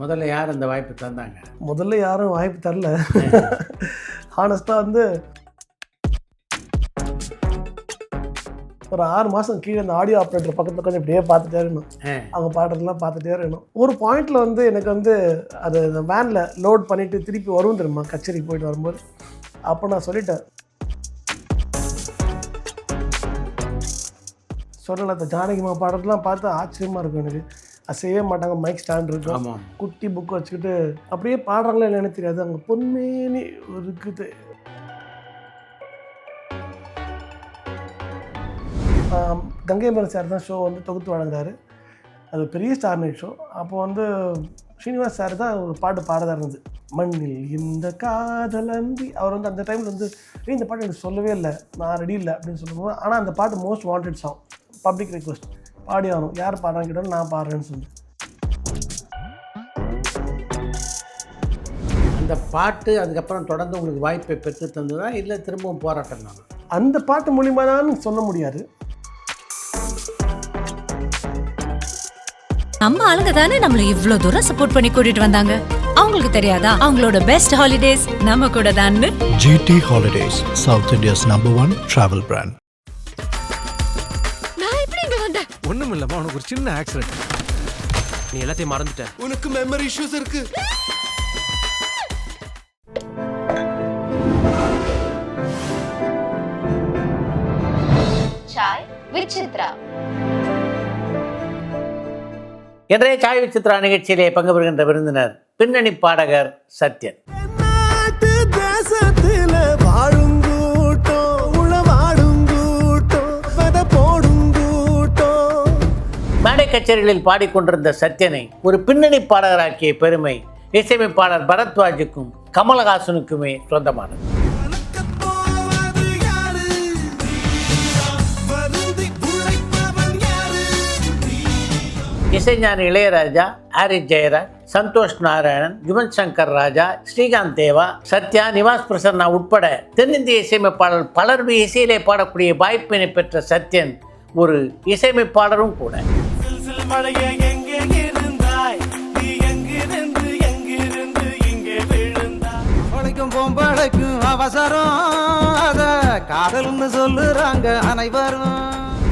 முதல்ல யார் அந்த வாய்ப்பு தந்தாங்க? முதல்ல யாரும் வாய்ப்பு தரல. ஹானஸ்ட்டாக வந்து ஒரு 6 மாதம் கீழே அந்த ஆடியோ ஆப்ரேட்டர் பக்கத்தில் கொஞ்சம் இப்படியே பார்த்துட்டே இருக்கணும். அவங்க பாடுறதுலாம் பார்த்துட்டே இருக்கணும். ஒரு பாயிண்டில் வந்து எனக்கு வந்து அது அந்த வேனில் லோட் பண்ணிவிட்டு திருப்பி வரும் தெரியுமா, கச்சேரிக்கு போயிட்டு வரும்போது. அப்போ நான் சொல்லிட்டேன், சொல்லலை அந்த ஜானகிமா பாடுறதுலாம் பார்த்து ஆச்சரியமாக இருக்கும் எனக்கு. அசையவே மாட்டாங்க, மைக் ஸ்டாண்ட் இருக்கும், குட்டி புக் வச்சுக்கிட்டு அப்படியே பாடுறாங்களே இல்லைன்னு தெரியாது. அங்கே பொன்மேனி இருக்குது. கங்கை மரன் சார் தான் ஷோ வந்து தொகுத்து வழங்குறாரு. அது பெரிய ஸ்டார் நைட் ஷோ. அப்போ வந்து ஸ்ரீனிவாஸ் சார் தான் ஒரு பாட்டு பாடதாக இருந்தது, மண்ணில் இந்த காதல் அன்றி. அவர் வந்து அந்த டைமில் வந்து இந்த பாட்டு எனக்கு சொல்லவே இல்லை, நான் ரெடி இல்லை அப்படின்னு சொல்லும்போது, ஆனால் அந்த பாட்டு most wanted song, public request, பாடி ஆகணும். யார் பாடுறான்னு கேட்டாலும் நான் பாடுறேன்னு சொல்லி. அந்த பாட்டு அதுக்கப்புறம் தொடர்ந்து உங்களுக்கு வாய்ப்பை பெற்று தந்ததா இல்லை திரும்பவும் போராட்டம் தானா? அந்த பாட்டு மூலிமா தான் சொல்ல முடியாது. நம்ம ஆளுங்க தானே நம்மள இவ்வளவு தூரம் சப்போர்ட் பண்ணி கூட்டிட்டு வந்தாங்க. அவங்களுக்கு தெரியாதா அவங்களோட பெஸ்ட் ஹாலிடேஸ் நம்ம கூட தான். GT Holidays, South India's #1 travel brand. நான் எப்படி இங்க வந்தேன்? ஒண்ணுமில்லமா, உனக்கு ஒரு சின்ன ஆக்சிடென்ட். நீ எல்லாத்தையும் மறந்துட்ட. உனக்கு மெமரி இஷ்யூஸ் இருக்கு. சாய் விசித்ரா. இன்றைய சாய் விசித்ரா நிகழ்ச்சியிலே பங்கு பெறுகின்ற விருந்தினர் பின்னணி பாடகர் சத்யன். மேடை கச்சேரிகளில் பாடிக்கொண்டிருந்த சத்யனை ஒரு பின்னணி பாடகராக்கிய பெருமை இசையமைப்பாளர் பரத்வாஜுக்கும் கமலஹாசனுக்குமே சொந்தமானது. இசைஞானி இளையராஜா, ஹாரிஸ் ஜெயராஜ், சந்தோஷ் நாராயணன், யுவன் சங்கர் ராஜா, ஸ்ரீகாந்த் தேவா, சத்யா, நிவாஸ் பிரசன்னா உட்பட தென்னிந்திய இசையமைப்பாளர் பலர் இசையிலே பாடக்கூடிய வாய்ப்பினை பெற்ற சத்யன் ஒரு இசையமைப்பாளரும் கூட.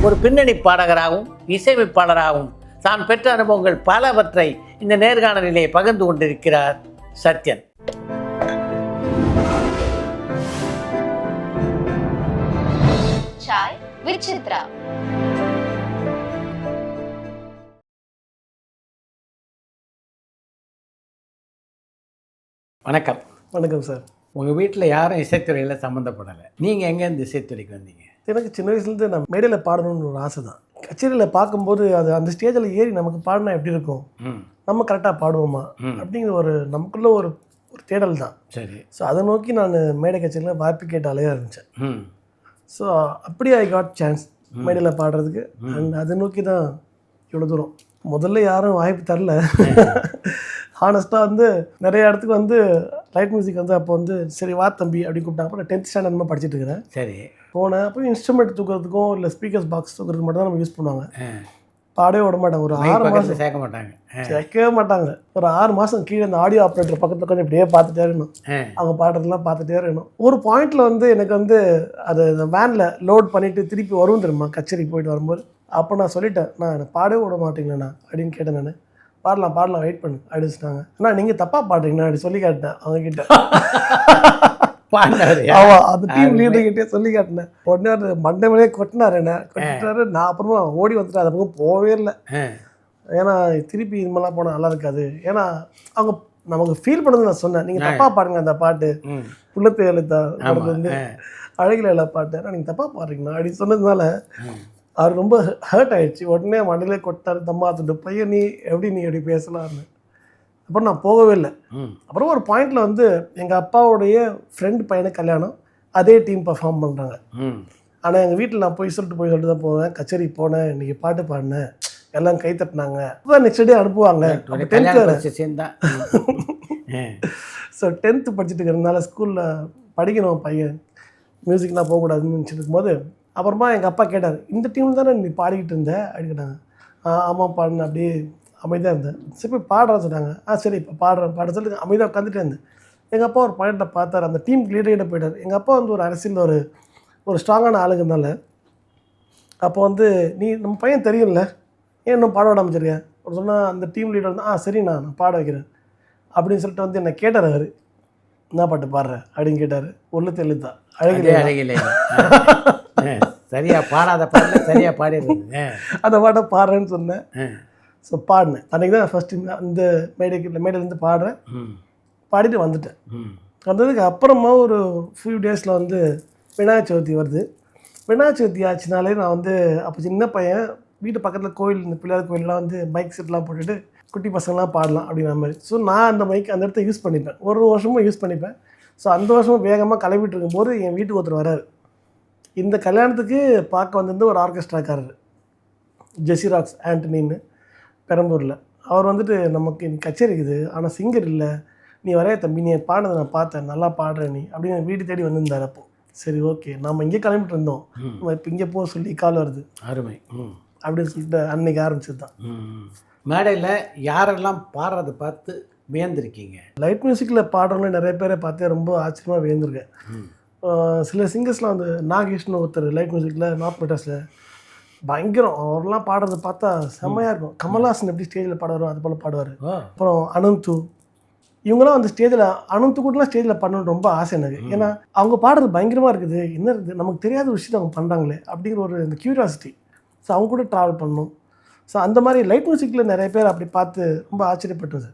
ஒரு பின்னணி பாடகராகவும் இசையமைப்பாளராகவும் தான் பெற்ற அனுபவங்கள் பலவற்றை இந்த நேர்காணலிலே பகிர்ந்து கொண்டிருக்கிறார் சத்யன். சாய் விசித்ரா. வணக்கம். வணக்கம் சார். உங்கள் வீட்டில் யாரும் இசைத்துறையில் சம்மந்தப்படலை, நீங்கள் எங்கேருந்து இசைத்துறைக்கு வந்தீங்க? எனக்கு சின்ன வயசுலேருந்து நான் மேடையில் பாடணும்னு ஒரு ஆசை தான். கச்சேரியில் பார்க்கும்போது அது அந்த ஸ்டேஜில் ஏறி நமக்கு பாடினா எப்படி இருக்கும், நம்ம கரெக்டாக பாடுவோமா அப்படிங்கிற ஒரு நமக்குள்ள ஒரு ஒரு தேடல் தான். சரி. ஸோ அதை நோக்கி நான் மேடை கச்சேரியில் வாய்ப்பு கேட்ட அலையாக இருந்துச்சேன். ஸோ அப்படி ஐ காட் சான்ஸ் மேடையில் பாடுறதுக்கு. அண்ட் அதை நோக்கி தான் இவ்வளோ தூரம். முதல்ல யாரும் வாய்ப்பு தரல. ஹானஸ்ட்டாக வந்து நிறைய இடத்துக்கு வந்து லைட் மியூசிக் வந்து அப்போ வந்து சரி வா தம்பி அப்படி கூப்பிட்டாங்க. அப்புறம் 10th ஸ்டாண்டர்ட் நம்ம படிச்சுட்டு இருக்கிறேன். சரி. போனேன். அப்புறம் இன்ஸ்ட்ருமெண்ட் தூக்கிறதுக்கும் இல்லை ஸ்பீக்கர்ஸ் பாக்ஸ் தூக்கிறதுக்கு மட்டும் தான் நம்ம யூஸ் பண்ணுவாங்க. பாடவே விட மாட்டாங்க. ஒரு 6 மாதம் சேர்க்க மாட்டாங்க, சேர்க்கவே மாட்டாங்க. ஒரு 6 மாதம் கீழே அந்த ஆடியோ ஆப்ரேட்டர் பக்கத்தில் கொஞ்சம் இப்படியே பார்த்துட்டே இருக்கணும். அவங்க பாடுறதுலாம் பார்த்துட்டே இருக்கணும். ஒரு பாயிண்டில் வந்து எனக்கு வந்து அது அந்த வேனில் லோட் பண்ணிவிட்டு திருப்பி வரும் தெரியுமா, கச்சேரிக்கு போயிட்டு வரும்போது. அப்போ நான் சொல்லிட்டேன், நான் என்னை பாடவே விட மாட்டீங்களேண்ணா அப்படின்னு கேட்டேன். நான் பாடலாம் வெயிட் பண்ணு அடிச்சுட்டாங்க. அண்ணா நீங்கள் தப்பாக பாடுறீங்கண்ணா அப்படி சொல்லி காட்டினேன் அவங்ககிட்ட. அந்த டீம் லீடர்கிட்டே சொல்லி காட்டினேன். உடனே அது மண்டமலே கொட்டினார், என்ன கொட்டிட்டாரு. நான் அப்புறமா ஓடி வந்துட்டேன். அது பக்கம் போகவே இல்லை. ஏன்னா திருப்பி இது மாதிரிலாம் போனால் நல்லா இருக்காது. ஏன்னா அவங்க நமக்கு ஃபீல் பண்ணது நான் சொன்னேன், நீங்கள் தப்பாக பாடுங்க அந்த பாட்டு, புள்ளத்தை எழுத்தா வந்து அழகில எல்லா பாட்டு, ஆனால் நீங்கள் தப்பாக பாடுறீங்கண்ணா அப்படின்னு சொன்னதுனால அவர் ரொம்ப ஹர்ட் ஆகிடுச்சு. உடனே மண்ணிலே கொட்டார், தம்மா துட்டு பையன் நீ எப்படி பேசலாம்னு. அப்புறம் நான் போகவே இல்லை. அப்புறம் ஒரு பாயிண்டில் வந்து எங்கள் அப்பாவுடைய ஃப்ரெண்ட் பையனுக்கு கல்யாணம், அதே டீம் பர்ஃபார்ம் பண்ணுறாங்க. ஆனால் எங்கள் வீட்டில் நான் போய் சொல்லிட்டு தான் போவேன். கச்சேரி போனேன், இன்றைக்கி பாட்டு பாடினேன், எல்லாம் கை தட்டினாங்க. அப்போ நெக்ஸ்ட் டே அனுப்புவாங்க. 10th படிச்சுட்டு இருக்கிறதுனால ஸ்கூலில் படிக்கணும் பையன், மியூசிக்லாம் போகக்கூடாதுன்னு நினச்சிட்டு இருக்கும்போது அப்புறமா எங்கள் அப்பா கேட்டார், இந்த டீம் தானே நீ பாடிக்கிட்டு இருந்த அப்படின்னு கேட்டாங்க. ஆமாம் பாடினேன். அப்படியே அமைதியாக இருந்தேன். சரி போய் பாடுறேன்னு சொன்னாங்க. சரி இப்போ பாட சொல்லிட்டு அமைதியாக உட்காந்துட்டே இருந்தேன். எங்கள் அப்பா ஒரு பாயிண்ட்டை பார்த்தார், அந்த டீம் லீடர்கிட்ட போயிட்டார். எங்கள் அப்பா வந்து ஒரு அரசியலில் ஒரு ஸ்ட்ராங்கான ஆளுங்கனால அப்போ வந்து நீ நம்ம பையன் தெரியும்ல, ஏன் இன்னும் பாட விடாமல் வச்சிருக்கேன் ஒரு சொன்னால் அந்த டீம் லீடர் வந்து சரி நான் பாட வைக்கிறேன் அப்படின்னு சொல்லிட்டு வந்து என்னை கேட்டார். அவர் என்ன பாட்டு பாடுறேன் அப்படின்னு கேட்டார். உள்ளத்து எழுத்தா அழகிலே சரியா பாடாத பாடல சரியா பாடிடுறது அந்த பாட்டை பாடுறேன்னு சொன்னேன். ஸோ பாடினேன். அன்றைக்கி தான் ஃபஸ்ட்டு அந்த மேடையிலேருந்து பாடுறேன். பாடிட்டு வந்துட்டேன். வந்ததுக்கு அப்புறமா ஒரு ஃபியூ டேஸில் வந்து விநாயகர் சதுர்த்தி வருது. விநாயகர் சதுர்த்தி ஆச்சுனாலே நான் வந்து அப்போ சின்ன பையன், வீட்டு பக்கத்தில் கோயில், இந்த பிள்ளையார் கோயிலெலாம் வந்து மைக் செட்லாம் போட்டுட்டு குட்டி பசங்களாம் பாடலாம் அப்படிங்கிற மாதிரி. ஸோ நான் அந்த மைக் அந்த இடத்த யூஸ் பண்ணிப்பேன், ஒரு வருஷமும் யூஸ் பண்ணிப்பேன். ஸோ அந்த வருஷமும் வேகமாக கிளம்பிட்டு இருக்கும்போது என் வீட்டுக்கு ஒருத்தர் வராரு. இந்த கல்யாணத்துக்கு பார்க்க வந்திருந்த ஒரு ஆர்கெஸ்ட்ராக்காரர், ஜெசிராக்ஸ் ஆண்டனின்னு பெரம்பூரில். அவர் வந்துட்டு நமக்கு இன்னைக்கு கச்சேரி இருக்குது, ஆனால் சிங்கர் இல்லை, நீ வரைய தம்பி, நீ பாடுறதை நான் பார்த்தேன், நல்லா பாடுற நீ அப்படின்னு வீடு தேடி வந்திருந்தார். அப்போது சரி ஓகே நம்ம இங்கே கிளம்பிட்டு இருந்தோம், நம்ம இப்போ இங்கே போக சொல்லி கால் வருது, அருமை அப்படின்னு சொல்லிட்டு அன்னைக்கு ஆரம்பிச்சது தான். மேடையில் யாரெல்லாம் பாடுறதை பார்த்து வியந்திருக்கீங்க? லைட் மியூசிக்கில் பாடுறவங்களே நிறைய பேரை பார்த்தே ரொம்ப ஆச்சரியமாக வியந்திருக்கேன். சில சிங்கர்ஸ்லாம் வந்து நாகேஷ்னு ஒருத்தர் லைட் மியூசிக்கில் நார்த் மெட்ராஸில் பயங்கரம், அவரெல்லாம் பாடுறதை பார்த்தா செம்மையாக இருக்கும். கமல்ஹாசன் எப்படி ஸ்டேஜில் பாடுவாரோ அது போல் பாடுவார். அப்புறம் அனந்து, இவங்களாம் அந்த ஸ்டேஜில், அனந்து கூடலாம் ஸ்டேஜில் பண்ணணும்னு ரொம்ப ஆசை எனக்கு. ஏன்னா அவங்க பாடுறது பயங்கரமாக இருக்குது, என்ன இருக்குது நமக்கு தெரியாத விஷயத்தை அவங்க பண்ணுறாங்களே அப்படிங்கிற ஒரு இந்த க்யூரியாசிட்டி. ஸோ அவங்க கூட ட்ராவல் பண்ணணும். ஸோ அந்த மாதிரி லைட் மியூசிக்கில் நிறைய பேர் அப்படி பார்த்து ரொம்ப ஆச்சரியப்பட்டது.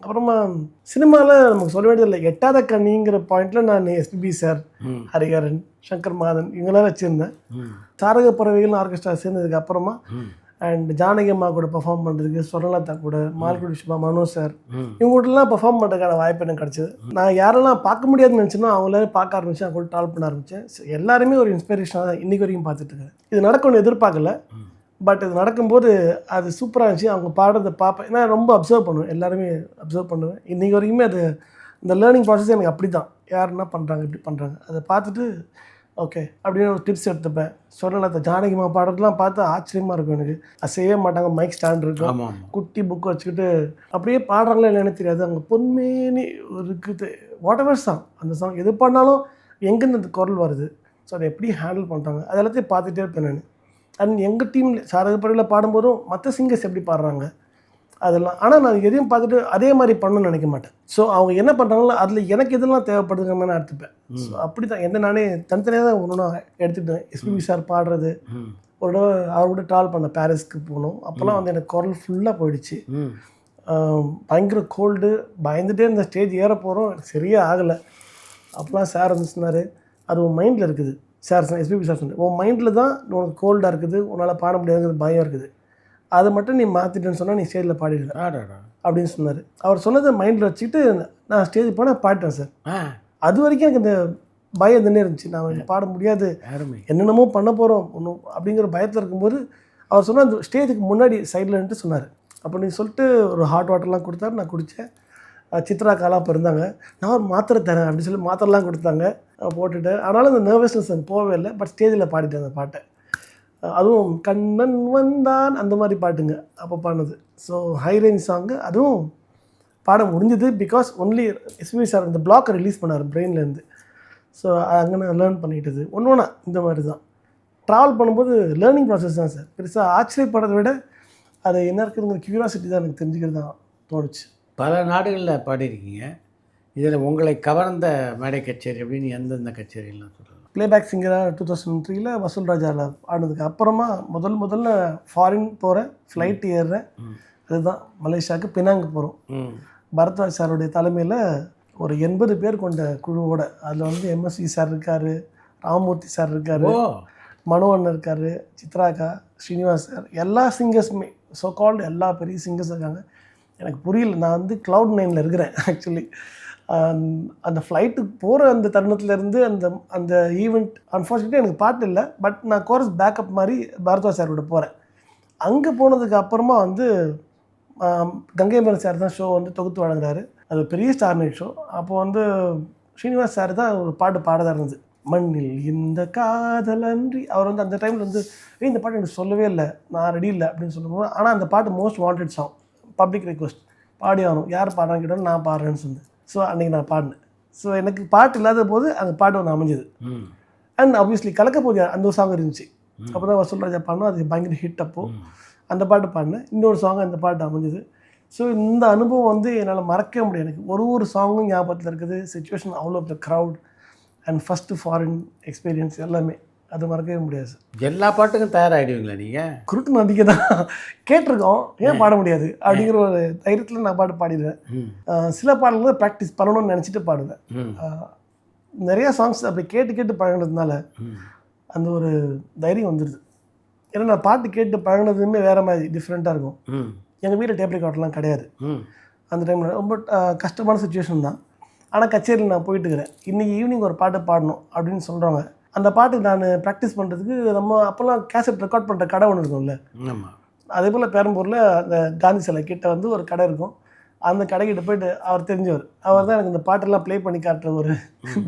அப்புறமா சினிமாவில் நமக்கு சொல்ல வேண்டியதில்லை, எட்டாத கண்ணிங்கிற பாயிண்டில் நான் எஸ்பிபி சார், ஹரிஹரன், சங்கர் மாதன் இவங்களாம் வச்சுருந்தேன். சாரக பறவைகள்னு ஆர்கெஸ்ட்ரா சேர்ந்ததுக்கு அப்புறமா அண்ட் ஜானகி அம்மா கூட பெர்ஃபார்ம் பண்ணுறதுக்கு, ஸ்வர்ணலதா கூட, மால்குடி சுபா, மனோஜ் சார் இவங்க கூடலாம் பெர்ஃபார்ம் பண்ணுறதுக்கான வாய்ப்பு எனக்கு கிடச்சிது. நான் யாரெல்லாம் பார்க்க முடியாதுன்னு நினச்சேனோ அவங்களாவே பார்க்க ஆரம்பித்தேன், அவங்க கூட ட்ராவல் பண்ண ஆரம்பித்தேன். எல்லாருமே ஒரு இன்ஸ்பிரேஷனாக தான் இன்றைக்கி வரைக்கும் பார்த்துட்ருக்கேன். இது நடக்கும்னு எதிர்பார்க்கல, பட் இது நடக்கும்போது அது சூப்பராக இருந்துச்சு. அவங்க பாடுறதை பார்ப்பேன், ஏன்னா ரொம்ப அப்சர்வ் பண்ணுவேன், எல்லாருமே அப்சர்வ் பண்ணுவேன். இன்றைக்கி வரைக்குமே அது இந்த லேர்னிங் ப்ராசஸ் எனக்கு அப்படி தான், யார் என்ன பண்ணுறாங்க எப்படி பண்ணுறாங்க அதை பார்த்துட்டு ஓகே அப்படின்னு ஒரு டிப்ஸ் எடுத்துப்பேன். சொல்லலை ஜானகிமா பாடுறதுலாம் பார்த்து ஆச்சரியமாக இருக்கும் எனக்கு. அது செய்யவே மாட்டாங்க, மைக் ஸ்டாண்ட் இருக்கும், குட்டி புக் வச்சுக்கிட்டு அப்படியே பாடுறாங்களா இல்லைன்னு தெரியாது. அங்கே பொன்மேனி இருக்குது வாட் எவர் சாங், அந்த சாங் எது பண்ணாலும் எங்கேருந்து அந்த குரல் வருது, ஸோ அதை எப்படி ஹேண்டில் பண்ணுறாங்க அது எல்லாத்தையும் பார்த்துட்டே இருப்பேன் நான். அண்ட் எங்கள் டீமில் சாரகப்பறையில் பாடும்போதும் மற்ற சிங்கர்ஸ் எப்படி பாடுறாங்க அதெல்லாம், ஆனால் நான் எதையும் பார்த்துட்டு அதே மாதிரி பண்ணணும்னு நினைக்க மாட்டேன். ஸோ அவங்க என்ன பண்ணுறாங்களோ அதில் எனக்கு எதெல்லாம் தேவைப்படுதுங்கிற மாதிரி நான் எடுத்துப்பேன். ஸோ அப்படி தான் எந்த நானே தனித்தனியாக தான் ஒன்று நான் எடுத்துக்கிட்டேன். எஸ்பிபி சார் பாடுறது, ஒரு தடவை அவர் கூட ட்ராவல் பண்ண பாரிஸ்க்கு போகணும், அப்போல்லாம் வந்து எனக்கு குரல் ஃபுல்லாக போயிடுச்சு, பயங்கர கோல்டு, பயந்துகிட்டே இந்த ஸ்டேஜ் ஏற போகிறோம், எனக்கு சரியாக ஆகலை. அப்போலாம் சார் வந்து சொன்னார், அது உன் மைண்டில் இருக்குது சார், எஸ்பிபி சார் சொன்னார், உன் மைண்டில் தான் உனக்கு கோல்டாக இருக்குது, உன்னால் பாட முடியாதுங்கிறது பயம் இருக்குது, அதை மட்டும் நீ மாற்றிட்டேன்னு சொன்னால் நீ ஸ்டேஜில் பாடிடுவேன் அப்படின்னு சொன்னார். அவர் சொன்னதை மைண்டில் வச்சுக்கிட்டு நான் ஸ்டேஜ் போனால் பாடிட்டேன் சார். அது வரைக்கும் எனக்கு இந்த பயம் இருந்துன்னே இருந்துச்சு, நான் பாட முடியாது, என்னென்னமோ பண்ண போகிறோம் ஒன்றும் அப்படிங்கிற பயத்தில் இருக்கும்போது அவர் சொன்னால் அந்த ஸ்டேஜுக்கு முன்னாடி சைடில் நின்று சொன்னார். அப்போ நீ சொல்லிட்டு ஒரு ஹாட் வாட்டர்லாம் கொடுத்தாரு, நான் குடித்தேன். சித்ரா காலாம் இப்போ இருந்தாங்க, நான் ஒரு மாத்திரை தரேன் அப்படின்னு சொல்லி மாத்திரைலாம் கொடுத்தாங்க, போட்டுட்டேன். ஆனாலும் அந்த நர்வஸ்னஸ் எனக்கு போகவே இல்லை, பட் ஸ்டேஜில் பாடிட்டேன் அந்த பாட்டை. அதுவும் கண்ணன் வந்தான் அந்த மாதிரி பாட்டுங்க அப்போ பாடினது. ஸோ ஹை ரேஞ்ச் சாங்கு அதுவும் பாட முடிஞ்சது பிகாஸ் ஒன்லி எஸ்பிபி சார் இந்த பிளாக்கை ரிலீஸ் பண்ணார் பிரெயின்லேருந்து. ஸோ அங்கே நான் லேர்ன் பண்ணிக்கிட்டது ஒன்று இந்த மாதிரி தான். ட்ராவல் பண்ணும்போது லேர்னிங் ப்ராசஸ் தான் சார். பெருசாக ஆச்சரியப்படுறதை விட அது என்ன இருக்குதுங்கிற க்யூரியாசிட்டி தான் எனக்கு தெரிஞ்சுக்கிறது தான் தோணுச்சு. பல நாடுகளில் பாடியிருக்கீங்க, இதில் உங்களை கவர்ந்த மேடை கச்சேரி அப்படின்னு எந்தெந்த கச்சேரிலாம் சொல்லலாம்? ப்ளேபேக் சிங்கராக 2003 வசூல் ராஜாவில் ஆனதுக்கு அப்புறமா முதல்ல ஃபாரின் போகிறேன், ஃப்ளைட் ஏறுறேன், அதுதான் மலேசியாவுக்கு பினாங்கு போகிறோம். பரத்வாஜ் சாருடைய தலைமையில் ஒரு 80 பேர் கொண்ட குழுவோட, அதில் வந்து எம்எஸ்வி சார் இருக்கார், ராமமூர்த்தி சார் இருக்கார், மனோவன் இருக்கார், சித்ராக்கா, ஸ்ரீனிவாஸ் சார், எல்லா சிங்கர்ஸுமே ஸோ கால்டு எல்லா பெரிய சிங்கர்ஸ் இருக்காங்க. எனக்கு புரியல, நான் வந்து க்ளவுட் 9ல் இருக்கிறேன் ஆக்சுவலி. அந்த ஃப்ளைட்டுக்கு போகிற அந்த தருணத்துலேருந்து அந்த அந்த ஈவெண்ட் அன்ஃபார்ச்சுனேட்லி எனக்கு பாட்டு இல்லை, பட் நான் கோரஸ் பேக்கப் மாதிரி பரத்வாஜ் சாரோட போகிறேன். அங்கே போனதுக்கு அப்புறமா வந்து கங்கை மரன் சார் தான் ஷோ வந்து தொகுத்து வழங்குறாரு, அது பெரிய ஸ்டார் நைட் ஷோ. அப்போ வந்து ஸ்ரீனிவாஸ் சார் தான் ஒரு பாட்டு பாடதாக இருந்தது, மண்ணில் இந்த காதல் அன்றி. அவர் வந்து அந்த டைமில் வந்து இந்த பாட்டு எனக்கு சொல்லவே இல்லை, நான் ரெடி இல்லை அப்படின்னு சொல்லும்போது, ஆனால் அந்த பாட்டு most wanted song public request பாடி ஆகணும். யார் பாடுறான்னு கேட்டாலும் நான் பாடுறேன்னு சொன்னேன். ஸோ அன்றைக்கி நான் பாடினேன். ஸோ எனக்கு பாட்டு இல்லாத போது அந்த பாட்டு ஒன்று அமைஞ்சது. அண்ட் ஆப்வியஸ்லி கலக்க போது அந்த ஒரு சாங் இருந்துச்சு. அப்போ தான் வசூல் ராஜா பாடினோம். அது பயங்கர ஹிட். அப்போது அந்த பாட்டு பாடினேன். இன்னொரு சாங் அந்த பாட்டு அமைஞ்சது. ஸோ இந்த அனுபவம் வந்து என்னால் மறக்கவே முடியாது. எனக்கு ஒரு சாங்கும் ஞாபகத்தில் இருக்குது. சிச்சுவேஷன் அவ்வளோ of the crowd and first foreign experience எல்லாமே அது மறக்கவே முடியாது சார். எல்லா பாட்டுக்கும் தயாராகிடுவீங்களா நீங்கள்? குருட்டு நம்பிக்கை தான். கேட்டிருக்கோம், ஏன் பாட முடியாது அப்படிங்கிற ஒரு தைரியத்தில் நான் பாட்டு பாடிடுவேன். சில பாடல்கள் ப்ராக்டிஸ் பண்ணணும்னு நினச்சிட்டு பாடுவேன். நிறையா சாங்ஸ் அப்படி கேட்டு கேட்டு பழகினதுனால அந்த ஒரு தைரியம் வந்துடுது. ஏன்னா நான் பாட்டு கேட்டு பழகினதுமே வேறு மாதிரி டிஃப்ரெண்ட்டாக இருக்கும். எங்கள் வீட்டில் டேப் ரெக்கார்டெலாம் கிடையாது. அந்த டைமில் ரொம்ப கஷ்டமான சுச்சுவேஷன் தான். ஆனால் கச்சேரியில் நான் போயிட்டுக்கிறேன். இன்றைக்கி ஈவினிங் ஒரு பாட்டு பாடணும் அப்படின்னு சொல்கிறாங்க. அந்த பாட்டு நான் ப்ராக்டிஸ் பண்ணுறதுக்கு நம்ம அப்போல்லாம் கேசட் ரெக்கார்ட் பண்ணுற கடை ஒன்று இருக்கும்ல. அதே போல் பெரம்பூரில் அந்த காந்தி சிலை கிட்ட வந்து ஒரு கடை இருக்கும். அந்த கடைக்கிட்ட போய்ட்டு அவர் தெரிஞ்சவர். அவர் தான் எனக்கு இந்த பாட்டெல்லாம் ப்ளே பண்ணி காட்டுற ஒரு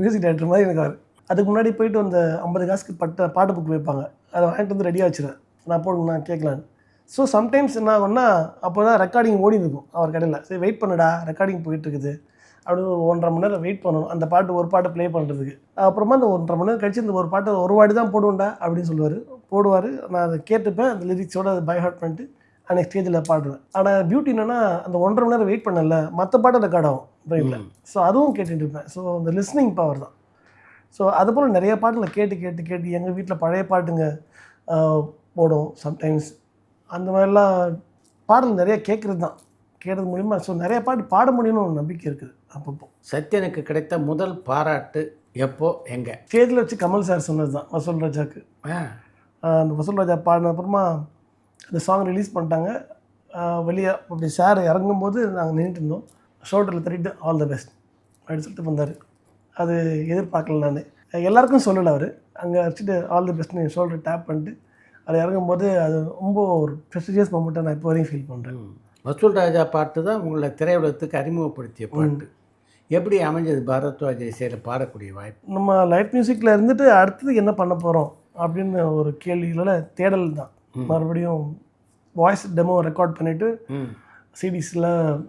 மியூசிக் டைரக்டர் மாதிரி எனக்கு அவர். அதுக்கு முன்னாடி போய்ட்டு அந்த 50 காசுக்கு பாட்டு புக் வைப்பாங்க. அதை வாங்கிட்டு வந்து ரெடியாக வச்சுருவேன். நான் போடுங்க நான் கேட்கலான்னு. ஸோ சம்டைம்ஸ் என்ன ஆகும்னா அப்போ தான் ரெக்கார்டிங் ஓடி இருக்கும் அவர் கடையில். சரி வெயிட் பண்ணுடா, ரெக்கார்டிங் போயிட்டுருக்குது அப்படின்னு ஒரு 1.5 மணி நேரம் வெயிட் பண்ணணும் அந்த பாட்டு ஒரு பாட்டு ப்ளே பண்ணுறதுக்கு. அப்புறமா அந்த 1.5 மணி நேரம் கழிச்சு இந்த ஒரு பாட்டு ஒரு வாட்டி தான் போடுவேன்டா அப்படின்னு சொல்லுவார். போடுவார். நான் அதை கேட்டுப்பேன். அந்த லிரிக்ஸோடு அதை பை ஹார்ட் பண்ணிட்டு அன்றைக்கி ஸ்டேஜில் பாடுவேன். ஆனால் பியூட்டி என்னென்னா அந்த 1.5 மணி நேரம் வெயிட் பண்ணல, மற்ற பாட்டு ரெக்கார்ட் ஆகும் ட்ரெயினில். ஸோ அதுவும் கேட்டுட்டு இருப்பேன். ஸோ அந்த லிஸ்னிங் பவர் தான். ஸோ அதுபோல் நிறைய பாட்டுகளை கேட்டு கேட்டு கேட்டு எங்கள் வீட்டில் பழைய பாட்டுங்க போடும் சம்டைம்ஸ். அந்த மாதிரிலாம் பாடல் நிறையா கேட்குறது தான், கேட்கறது மூலிமா. ஸோ நிறைய பாட்டு பாட முடியும்னு ஒரு நம்பிக்கை இருக்குது. அப்பப்போ சத்யனுக்கு கிடைத்த முதல் பாராட்டு எப்போ எங்கே? ஸ்டேஜில் வச்சு கமல் சார் சொன்னது தான் வசூல் ராஜாவுக்கு. அந்த வசூல் ராஜா பாடின அப்புறமா அந்த சாங் ரிலீஸ் பண்ணிட்டாங்க. வெளியே அப்படி சார் இறங்கும்போது நாங்கள் நின்றுட்டு இருந்தோம். ஷோல்டரில் தட்டிட்டு ஆல் த பெஸ்ட் அப்படின்னு சொல்லிட்டு வந்தார். அது எதிர்பார்க்கல. நான் எல்லாருக்கும் சொல்லலை. அவர் அங்கே வச்சுட்டு ஆல் தி பெஸ்ட்னு ஷோல்டர் டேப் பண்ணிட்டு அது இறங்கும்போது அது ரொம்ப ஒரு ப்ரெஸ்டிஜியஸ் மொமெண்ட்டாக நான் இப்போ வரையும் ஃபீல் பண்ணுறேன். வசூல் ராஜா பாட்டு தான் உங்களை திரையுலகத்துக்கு அறிமுகப்படுத்திய பாட்டு. எப்படி அமைஞ்சது பரத்வாஜ் இசையில் பாடக்கூடிய வாய்ப்பு? நம்ம லைட் மியூசிக்கில் இருந்துட்டு அடுத்தது என்ன பண்ண போகிறோம் அப்படின்னு ஒரு கேள்விகளோட தேடல் தான். மறுபடியும் வாய்ஸ் டெமோ ரெக்கார்ட் பண்ணிவிட்டு சிடிஸில்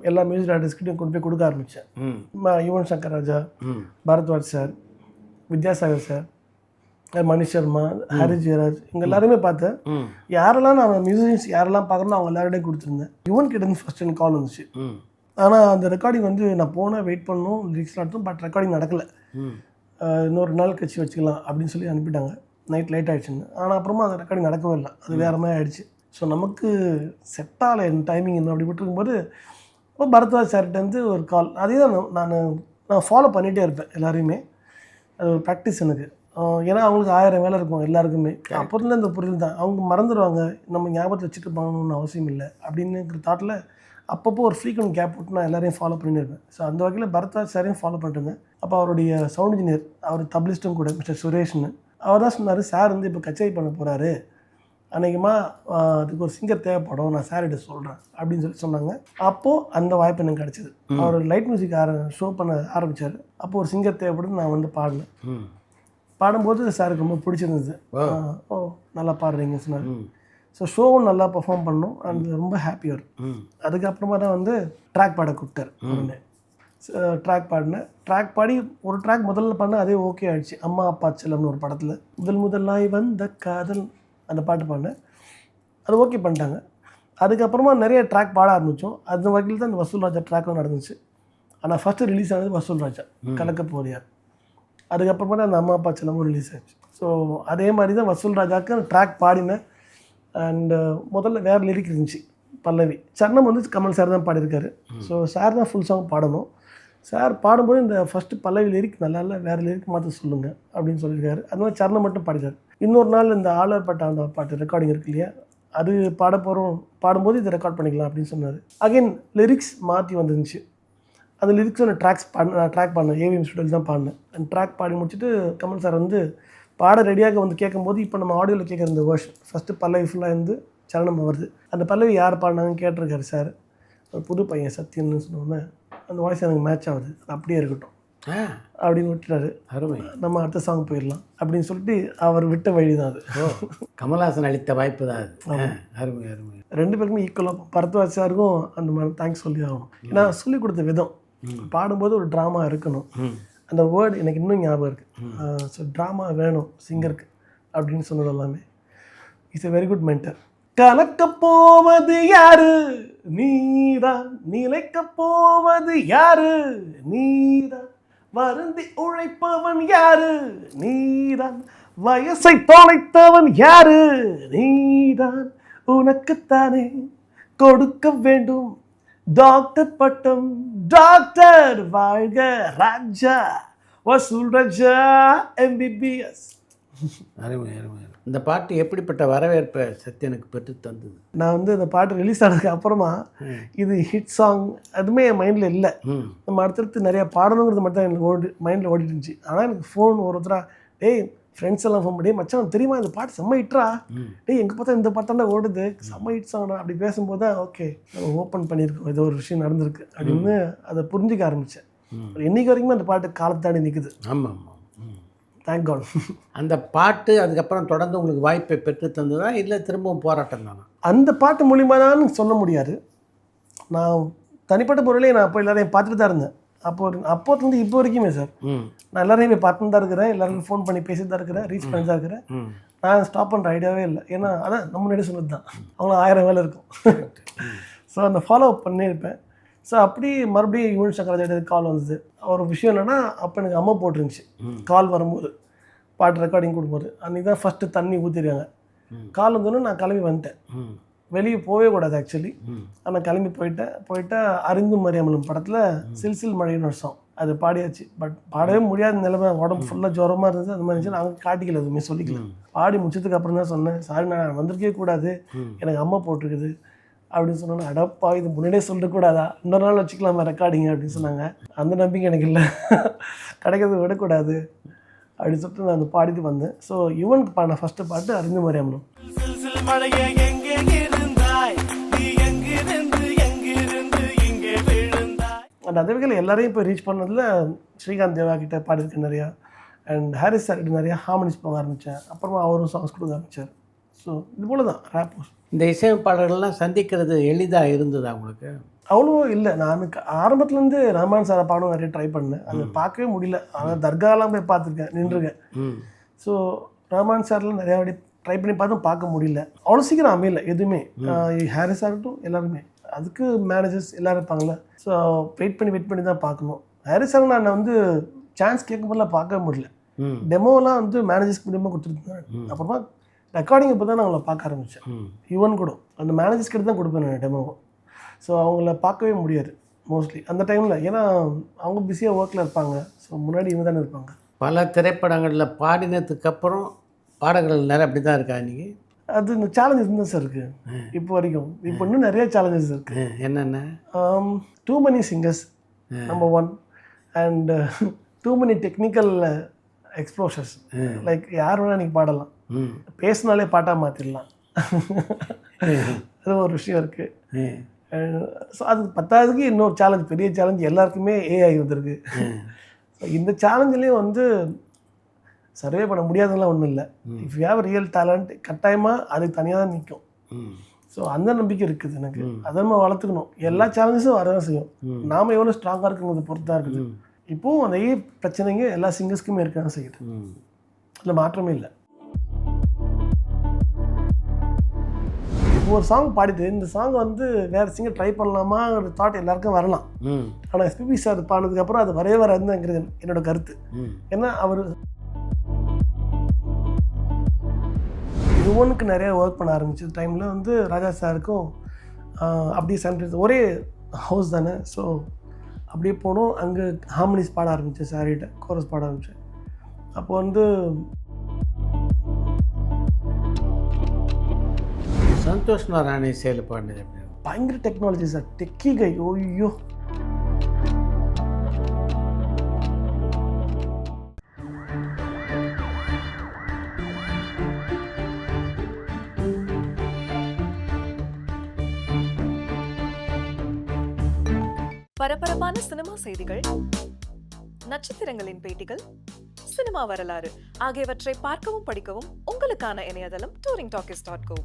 எல்லா மியூசிக் ஆர்டிஸ்ட்கிட்டையும் கொண்டு போய் கொடுக்க ஆரம்பித்தேன். யுவன் சங்கர் ராஜா, பரத்வாஜ் சார், வித்யாசாகர் சார், மணி சர்மா, ஹரி ஜெயராஜ், இவங்க எல்லாருமே பார்த்தேன். யாரெல்லாம் நான் மியூசிஷியன்ஸ் யாரெல்லாம் பார்க்குறேன்னு அவங்க எல்லாருடையும் கொடுத்துருந்தேன். யுவன் கிட்ட இருந்து ஃபர்ஸ்ட் எனக்கு கால் வந்துச்சு. ஆனால் அந்த ரெக்கார்டிங் வந்து நான் போனேன், வெயிட் பண்ணணும், லிரிக்ஸ் நடத்தும். பட் ரெக்கார்டிங் நடக்கலை. இன்னொரு நாள் கட்சி வச்சுக்கலாம் அப்படின்னு சொல்லி அனுப்பிட்டாங்க. நைட் லேட் ஆகிடுச்சுன்னு. ஆனால் அப்புறமா அந்த ரெக்கார்டிங் நடக்கவே இல்லை. அது வேறு மாதிரி ஆகிடுச்சு. ஸோ நமக்கு செட்டாகலை என் டைமிங் என்ன அப்படி விட்டுருக்கும்போது இப்போ பரத்வாஜ் சார்கிட்டேருந்து ஒரு கால். அதே தான் நான் ஃபாலோ பண்ணிகிட்டே இருப்பேன் எல்லாரையுமே. அது ஒரு ப்ராக்டிஸ் எனக்கு. ஏன்னா அவங்களுக்கு 1000 வேலை இருக்கும் எல்லாருக்குமே. அப்புறம் இந்த புரிதல் தான். அவங்க மறந்துடுவாங்க, நம்ம ஞாபகத்தில் வச்சுட்டு பண்ணணும்னு அவசியம் இல்லை அப்படின்னுங்கிற தாட்டில் அப்பப்போ ஒரு ஃப்ரீக்வெண்ட் கேப் விட்டு நான் எல்லாரையும் ஃபாலோ பண்ணிட்டு இருப்பேன். ஸோ அந்த வகையில் பரத்வாஜ் சாரையும் ஃபாலோ பண்ணிட்டுருந்தேன். அப்போ அவருடைய சவுண்ட் இன்ஜினியர், அவர் தப்லிஸ்ட்டும் கூட, மிஸ்டர் சுரேஷ்னு, அவர் தான் சொன்னார், சார் வந்து இப்போ கச்சேரி பண்ண போகிறாரு, அன்றைக்குமா அதுக்கு ஒரு சிங்கர் தேவைப்படும், நான் சார்கிட்ட சொல்கிறேன் அப்படின்னு சொல்லி சொன்னாங்க. அப்போது அந்த வாய்ப்பு எனக்கு கிடச்சிது. அவர் லைட் மியூசிக் ஷோ பண்ண ஆரம்பித்தார். அப்போது ஒரு சிங்கர் தேவைப்படும், நான் வந்து பாடினேன். பாடும்போது சாருக்கு ரொம்ப பிடிச்சிருந்தது. ஓ நல்லா பாடுறீங்க சொன்னார். ஸோ ஷோவும் நல்லா பர்ஃபார்ம் பண்ணோம். அது ரொம்ப ஹாப்பியாக இருக்கும். அதுக்கப்புறமா தான் வந்து ட்ராக் பாட கூப்பிட்டார். உடனே ட்ராக் பாடினேன். ட்ராக் பாடி ஒரு ட்ராக் முதல்ல பண்ண அதே ஓகே ஆகிடுச்சு. அம்மா அப்பா செல்லம்னு ஒரு படத்தில் முதலாய் வந்த காதல் அந்த பாட்டு பாடினேன். அது ஓகே பண்ணிட்டாங்க. அதுக்கப்புறமா நிறைய ட்ராக் பாட ஆரம்பித்தோம். அந்த வகையில் தான் இந்த வசூல் ராஜா ட்ராக்லாம் நடந்துச்சு. ஆனால் ஃபஸ்ட்டு ரிலீஸ் ஆனது வசூல் ராஜா, கலக்க போறியார். அதுக்கப்புறமா தான் அந்த அம்மா அப்பா செல்லமும் ரிலீஸ் ஆச்சு. ஸோ அதே மாதிரி தான் வசூல் ராஜாவுக்கு அந்த ட்ராக் பாடினேன். அண்டு முதல்ல வேறு லிரிக் இருந்துச்சு, பல்லவி. சரணம் வந்து கமல் சார் தான் பாடியிருக்காரு. ஸோ சார் தான் ஃபுல் சாங் பாடணும். சார் பாடும்போது இந்த ஃபஸ்ட்டு பல்லவி லிரிக் நல்லா இல்லை, வேறு லிரிக் மாற்ற சொல்லுங்கள் அப்படின்னு சொல்லியிருக்காரு. அதனால சரணம் மட்டும் பாடிட்டார். இன்னொரு நாள் இந்த ஆலர்பட்ட அந்த பாட்டு ரெக்கார்டிங் இருக்கு இல்லையா, அது பாடும்போது இதை ரெக்கார்ட் பண்ணிக்கலாம் அப்படின்னு சொன்னார். அகைன் லிரிக்ஸ் மாற்றி வந்துருந்துச்சு. அந்த லிரிக்ஸ் நான் ட்ராக் பாடினேன். ஏவிஎம் ஸ்டுடியோவில் தான் பாடினேன். அந்த ட்ராக் பாடி முடிச்சுட்டு கமல் சார் வந்து பாட ரெடியாக வந்து கேட்கும்போது, இப்போ நம்ம ஆடியோவில் கேட்குற இந்த வேர்ஷன் ஃபஸ்ட்டு பல்லவி ஃபுல்லாக இருந்து சரணம் வருது. அந்த பல்லவி யார் பாடினாங்கன்னு கேட்டிருக்காரு சார். ஒரு புது பையன் சத்யன்னு சொன்னோன்னே அந்த வாய்ஸ் எனக்கு மேட்ச் ஆகுது. அது அப்படியே இருக்கட்டும் அப்படின்னு விட்டுட்டாரு. அருமை. நம்ம அடுத்த சாங் போயிடலாம் அப்படின்னு சொல்லிட்டு அவர் விட்ட வழி தான் அது. கமல்ஹாசன் அளித்த வாய்ப்பு தான் அது. அருமை அருமை. 2 பேருக்குமே ஈக்குவலாக பரத்வாஜ் சாருக்கும் அந்த மாதிரி தேங்க்ஸ் சொல்லி ஆகணும். ஏன்னா சொல்லிக் கொடுத்த விதம், பாடும்போது ஒரு ட்ராமா இருக்கணும், அந்த வேர்டு எனக்கு இன்னும் ஞாபகம் இருக்குது. ஸோ ட்ராமா வேணும் சிங்கருக்கு அப்படின்னு சொன்னது எல்லாமே. It's a very good mentor. கலக்க போவது யாரு நீதான், நிலைக்க போவது யாரு நீதான், வருந்தி உழைப்பவன் யாரு நீதான், வயசை தொலைத்தவன் யாரு நீதான், உனக்குத்தானே கொடுக்க வேண்டும் டாக்டர் பட்டம், டாக்டர் வாழ்க ராஜா வசூல் ராஜா MBBS. அருமை அருமை. இந்த பாட்டு எப்படிப்பட்ட வரவேற்பை சத்யனுக்கு பெற்று தந்தது? நான் வந்து இந்த பாட்டு ரிலீஸ் ஆனதுக்கு அப்புறமா இது ஹிட் சாங் அதுவுமே என் மைண்டில் இல்லை. நம்ம அடுத்தடுத்து நிறையா பாடணுங்கிறது மட்டும் தான் எனக்கு மைண்டில் ஓடிட்டு இருந்துச்சு. ஆனால் எனக்கு ஃபோன் ஒருத்தரா, டேய் ஃப்ரெண்ட்ஸ் எல்லாம் ஃபோன் பண்ணி, மச்சான் தெரியுமா இந்த பாட்டு செம்ம ஹிட்ரா, டேய் எங்கே பார்த்தா இந்த பாட்டு தான் ஓடுது, செம்ம ஹிட் சாங்டா. அப்படி பேசும்போது தான் ஓகே நம்ம ஓப்பன் பண்ணியிருக்கோம், ஏதோ ஒரு விஷயம் நடந்திருக்கு அப்படின்னு அதை புரிஞ்சிக்க ஆரம்பித்தேன். இன்னைக்கு வரைக்குமே அந்த பாட்டு காலத்தாடி நிற்குது. ஆமாம் ஆமாம். Thank God. அந்த பாட்டு அதுக்கப்புறம் தொடர்ந்து உங்களுக்கு வாய்ப்பை பெற்று தந்ததா இல்லை திரும்பவும் போராட்டம் தானா? அந்த பாட்டு மூலிமா தான் சொல்ல முடியாது. நான் தனிப்பட்ட பொருளே நான் அப்போ எல்லாரையும் பார்த்துட்டு தான் இருந்தேன். அப்போத்துலேருந்து இப்போ வரைக்குமே சார் நான் எல்லாரையும் போய் பார்த்துட்டு தான் இருக்கிறேன், எல்லாருக்கும் ஃபோன் பண்ணி பேசிட்டு தான் இருக்கிறேன், ரீச் பண்ணி தான் இருக்கிறேன். நான் ஸ்டாப் பண்ணுற ஐடியாவே இல்லை. ஏன்னா அதான் நம்ம முன்னாடி சொன்னது தான், அவங்களுக்கு 1000 வேலை இருக்கும். ஸோ அந்த ஃபாலோ அப் பண்ணியிருப்பேன். ஸோ அப்படி மறுபடியும் யுவன் சங்கர் ராஜா கால் வந்தது. ஒரு விஷயம் என்னென்னா, அப்போ எனக்கு அம்மா போட்டுருந்துச்சு கால் வரும்போது, பாட்டு ரெக்கார்டிங் கொடுக்கும்போது. அன்றைக்கி தான் ஃபஸ்ட்டு தண்ணி ஊற்றிருக்காங்க. கால் வந்தோன்னே நான் கிளம்பி வந்துட்டேன். வெளியே போகவே கூடாது ஆக்சுவலி. ஆனால் கிளம்பி போயிட்டு அறிந்து மரியாமலும் படத்தில் சில்சில் மழைன்னு வருஷம் அது பாடியாச்சு. பட் பாடவே முடியாத நிலைமை, உடம்பு ஃபுல்லாக ஜுரமாக இருந்தது. அந்த மாதிரி இருந்துச்சு. நாங்கள் காட்டிக்கல, எதுவுமே சொல்லிக்கலாம். பாடி முடிச்சதுக்கு அப்புறம் தான் சொன்னேன், சாரி நான் வந்திருக்கவே கூடாது, எனக்கு அம்மா போட்டிருக்குது அப்படின்னு சொன்னாங்க. அடப்பா இது முன்னாடியே சொல்லக்கூடாதா, இன்னொரு நாள் வச்சுக்கலாமா ரெக்கார்டிங் அப்படின்னு சொன்னாங்க. அந்த நம்பிக்கை எனக்கு இல்லை, கிடைக்கிறத விடக்கூடாது அப்படின்னு சொல்லிட்டு நான் அந்த பாடிட்டு வந்தேன். ஸோ யுவனுக்கு பாடின ஃபஸ்ட்டு பாட்டு அறிந்து மரியாமலும். அண்ட் அதே வகையில் எல்லாரையும் இப்போ ரீச் பண்ணதில் ஸ்ரீகாந்த் தேவா கிட்ட பாடியிருக்கேன் நிறையா. அண்ட் ஹாரிஸ் சார் கிட்ட நிறையா ஹார்மனிஸ் போக ஆரம்பித்தேன். அப்புறமா அவரும் சாங்ஸ் கொடுக்க ஆரம்பித்தார். ஸோ இது போல தான் ரேப். இந்த இசையமைப்பாளர்கள்லாம் சந்திக்கிறது எளிதாக இருந்தது அவங்களுக்கு? அவ்வளோ இல்லை. நான் ஆரம்பத்துலேருந்து ரஹ்மான் சாரை பாடம் நிறைய ட்ரை பண்ணேன், அதை பார்க்கவே முடியல. ஆனால் தர்காலாம் போய் பார்த்துருக்கேன், நின்றுருக்கேன். ஸோ ரஹ்மான் சார்லாம் நிறையா வாட்டி ட்ரை பண்ணி பார்க்க முடியல, அவ்வளோ சீக்கிரம் அமையல எதுவுமே. ஹாரிஸ் ஆகட்டும் எல்லாருமே, அதுக்கு மேனேஜர்ஸ் எல்லோரும் இருப்பாங்களே. ஸோ வெயிட் பண்ணி தான் பார்க்கணும். ஹாரிஸ் சார் நான் வந்து சான்ஸ் கேட்கும்போதெல்லாம் பார்க்க முடியல. டெமோலாம் வந்து மேனேஜர்ஸ்க்கு மூலியமாக கொடுத்துருந்தேன். அப்புறமா ரெக்கார்டிங் இப்போ தான் நான் அவங்கள பார்க்க ஆரம்பித்தேன். ஈவன் கூட அந்த மேனேஜர்ஸ் கிட்ட தான் கொடுப்பேன் நான் டெமோவை. ஸோ அவங்கள பார்க்கவே முடியாது மோஸ்ட்லி அந்த டைமில், ஏன்னா அவங்க பிஸியாக ஒர்க்கில் இருப்பாங்க. ஸோ முன்னாடி இவங்க தானே இருப்பாங்க. பல திரைப்படங்களில் பாடினதுக்கப்புறம் பாடகர்கள் நிறைய அப்படி தான் இருக்கா இன்றைக்கி? அது இந்த சேலஞ்சஸ் தான் சார் இருக்குது இப்போ வரைக்கும். இப்போ இன்னும் நிறைய சேலஞ்சஸ் இருக்குது. என்னென்ன? Too many singers number 1, and too many technical exposures. Like யார் வேணால் இன்றைக்கி பாடலாம், பேசினாலே பாட்டாக மாற்றிடலாம். அது ஒரு விஷயம் இருக்குது. ஸோ அது பத்தாவதுக்கு இன்னொரு சேலஞ்ச், பெரிய சேலஞ்ச் எல்லாருக்குமே ஏஐ வந்துருக்கு. ஸோ இந்த சேலஞ்சிலையும் வந்து சர்வே பண்ண முடியாதெல்லாம் ஒன்றும் இல்லை. If you have real talent கட்டாயமாக அதுக்கு தனியாக தான் நிற்கும். ஸோ அந்த நம்பிக்கை இருக்குது எனக்கு. அதை நம்ம வளர்த்துக்கணும். எல்லா சேலஞ்சஸும் வரதான் செய்யும், நாம் எவ்வளோ ஸ்ட்ராங்காக இருக்குங்கிறது பொறுத்து தான் இருக்குது. இப்போவும் அந்த பிரச்சனைங்க எல்லா சிங்கர்ஸ்க்குமே இருக்க தான் செய்யுது, அதில் மாற்றமே இல்லை. ஒரு சாங் பாடிட்டு இந்த சாங் வந்து வேறு சிங்கர் ட்ரை பண்ணலாமா ஒரு தாட் எல்லாருக்கும் வரலாம். ஆனால் எஸ்பிபி சார் பாடினதுக்கப்புறம் அது வரவே வராதுங்கிறது என்னோட கருத்து. ஏன்னா அவர் யுவனுக்கு நிறைய ஒர்க் பண்ண ஆரம்பிச்ச டைமில் வந்து ராஜா சாருக்கும் அப்படியே சென்ட்ரல் ஒரே ஹவுஸ் தானே. ஸோ அப்படியே போனோம், அங்கே ஹார்மனிஸ் பாட ஆரம்பித்தேன், சாரிகிட்ட கோரஸ் பாட ஆரம்பித்தேன். அப்போ வந்து சந்தோஷ் நாராயண இசையில் பாடினது பயங்கர டெக்னாலஜி சார், டெக்கி கை. ஓய்யோ பரபரப்பான சினிமா செய்திகள், நட்சத்திரங்களின் பேட்டிகள், சினிமா வரலாறு ஆகியவற்றை பார்க்கவும் படிக்கவும் உங்களுக்கான இணையதளம் touringtalkies.co.